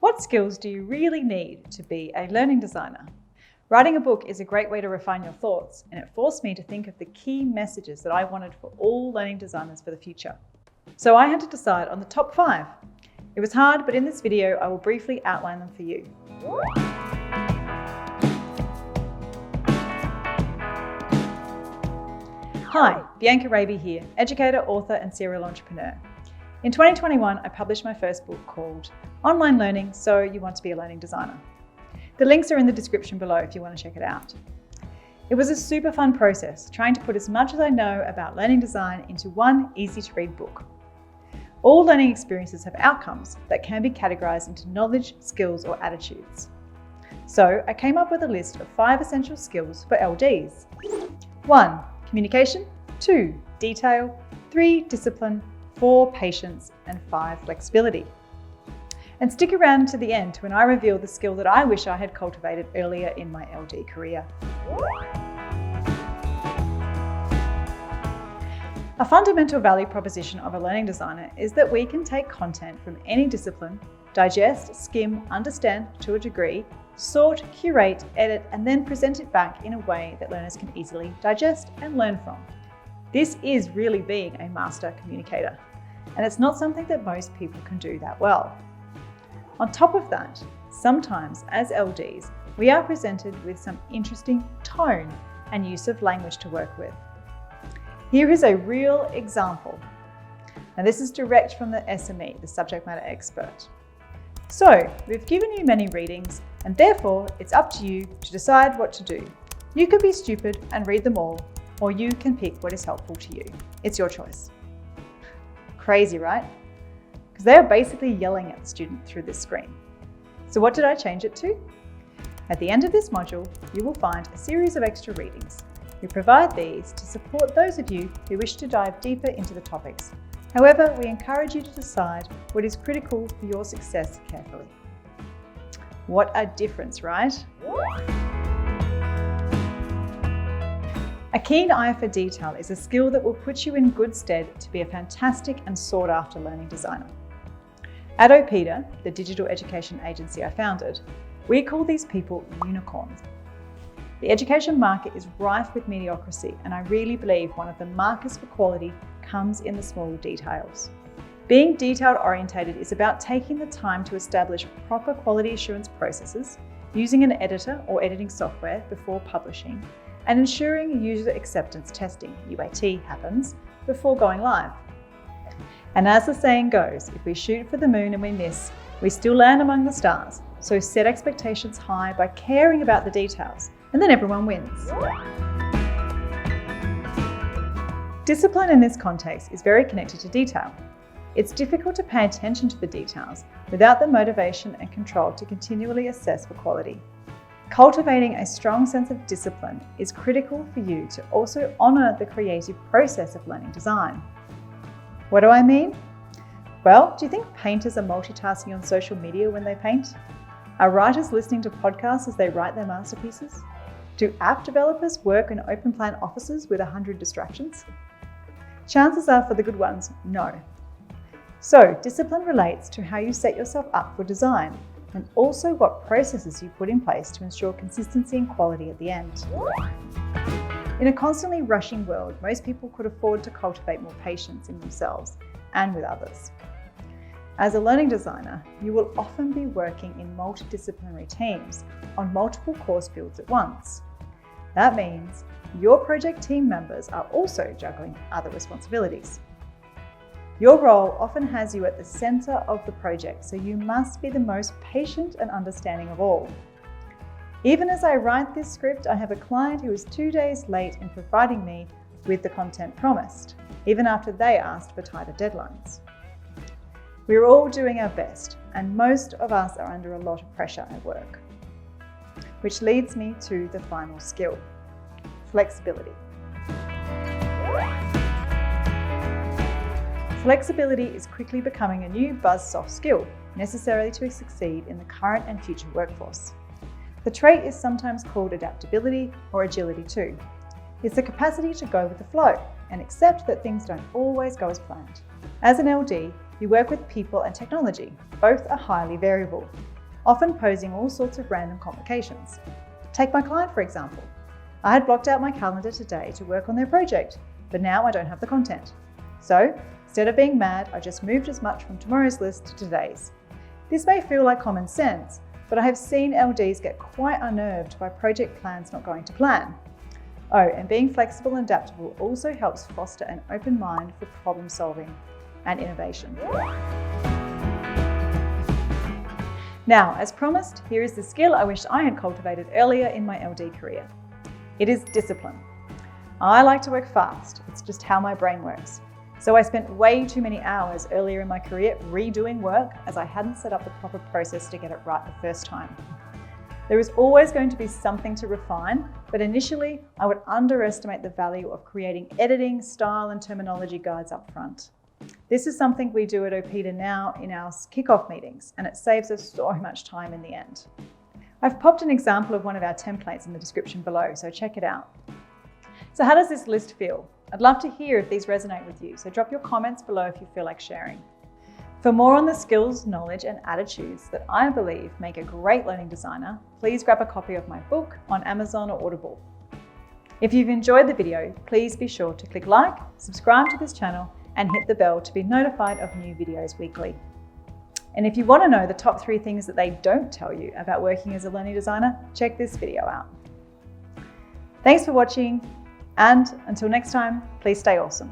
What skills do you really need to be a learning designer? Writing a book is a great way to refine your thoughts, and it forced me to think of the key messages that I wanted for all learning designers for the future. So I had to decide on the top 5. It was hard, but in this video, I will briefly outline them for you. Hi, Bianca Raby here, educator, author, and serial entrepreneur. In 2021, I published my first book called Online Learning, So You Want to Be a Learning Designer. The links are in the description below if you want to check it out. It was a super fun process, trying to put as much as I know about learning design into one easy-to-read book. All learning experiences have outcomes that can be categorized into knowledge, skills, or attitudes. So I came up with a list of 5 essential skills for LDs. 1. Communication. 2. Detail. 3. Discipline. 4. Patience. And 5. Flexibility. And stick around to the end when I reveal the skill that I wish I had cultivated earlier in my LD career. A fundamental value proposition of a learning designer is that we can take content from any discipline, digest, skim, understand to a degree, sort, curate, edit, and then present it back in a way that learners can easily digest and learn from. This is really being a master communicator, and it's not something that most people can do that well. On top of that, sometimes as LDs, we are presented with some interesting tone and use of language to work with. Here is a real example. And this is direct from the SME, the subject matter expert. So, we've given you many readings, and therefore it's up to you to decide what to do. You could be stupid and read them all, or you can pick what is helpful to you. It's your choice. Crazy, right? Because they are basically yelling at the student through this screen. So what did I change it to? At the end of this module, you will find a series of extra readings. We provide these to support those of you who wish to dive deeper into the topics. However, we encourage you to decide what is critical for your success carefully. What a difference, right? A keen eye for detail is a skill that will put you in good stead to be a fantastic and sought-after learning designer. At OPEDA, the digital education agency I founded, we call these people unicorns. The education market is rife with mediocrity, and I really believe one of the markers for quality comes in the small details. Being detail-orientated is about taking the time to establish proper quality assurance processes, using an editor or editing software before publishing, and ensuring user acceptance testing, UAT, happens before going live. And as the saying goes, if we shoot for the moon and we miss, we still land among the stars. So set expectations high by caring about the details, and then everyone wins. Discipline in this context is very connected to detail. It's difficult to pay attention to the details without the motivation and control to continually assess for quality. Cultivating a strong sense of discipline is critical for you to also honour the creative process of learning design. What do I mean? Well, do you think painters are multitasking on social media when they paint? Are writers listening to podcasts as they write their masterpieces? Do app developers work in open plan offices with 100 distractions? Chances are for the good ones, no. So, discipline relates to how you set yourself up for design, and also what processes you put in place to ensure consistency and quality at the end. In a constantly rushing world, most people could afford to cultivate more patience in themselves and with others. As a learning designer, you will often be working in multidisciplinary teams on multiple course fields at once. That means your project team members are also juggling other responsibilities. Your role often has you at the center of the project, so you must be the most patient and understanding of all. Even as I write this script, I have a client who is 2 days late in providing me with the content promised, even after they asked for tighter deadlines. We're all doing our best, and most of us are under a lot of pressure at work. Which leads me to the final skill, flexibility. Flexibility is quickly becoming a new buzz-soft skill, necessary to succeed in the current and future workforce. The trait is sometimes called adaptability or agility too. It's the capacity to go with the flow and accept that things don't always go as planned. As an LD, you work with people and technology. Both are highly variable. often posing all sorts of random complications. Take my client, for example. I had blocked out my calendar today to work on their project, but now I don't have the content. So, instead of being mad, I just moved as much from tomorrow's list to today's. This may feel like common sense, but I have seen LDs get quite unnerved by project plans not going to plan. Oh, and being flexible and adaptable also helps foster an open mind for problem solving and innovation. Now, as promised, here is the skill I wish I had cultivated earlier in my LD career. It is discipline. I like to work fast, it's just how my brain works. So I spent way too many hours earlier in my career redoing work as I hadn't set up the proper process to get it right the first time. There is always going to be something to refine, but initially I would underestimate the value of creating editing, style and terminology guides up front. This is something we do at OPEDA now in our kickoff meetings, and it saves us so much time in the end. I've popped an example of one of our templates in the description below, so check it out. So how does this list feel? I'd love to hear if these resonate with you, so drop your comments below if you feel like sharing. For more on the skills, knowledge and attitudes that I believe make a great learning designer, please grab a copy of my book on Amazon or Audible. If you've enjoyed the video, please be sure to click like, subscribe to this channel and hit the bell to be notified of new videos weekly. And if you want to know the top 3 things that they don't tell you about working as a learning designer, check this video out. Thanks for watching, and until next time, please stay awesome.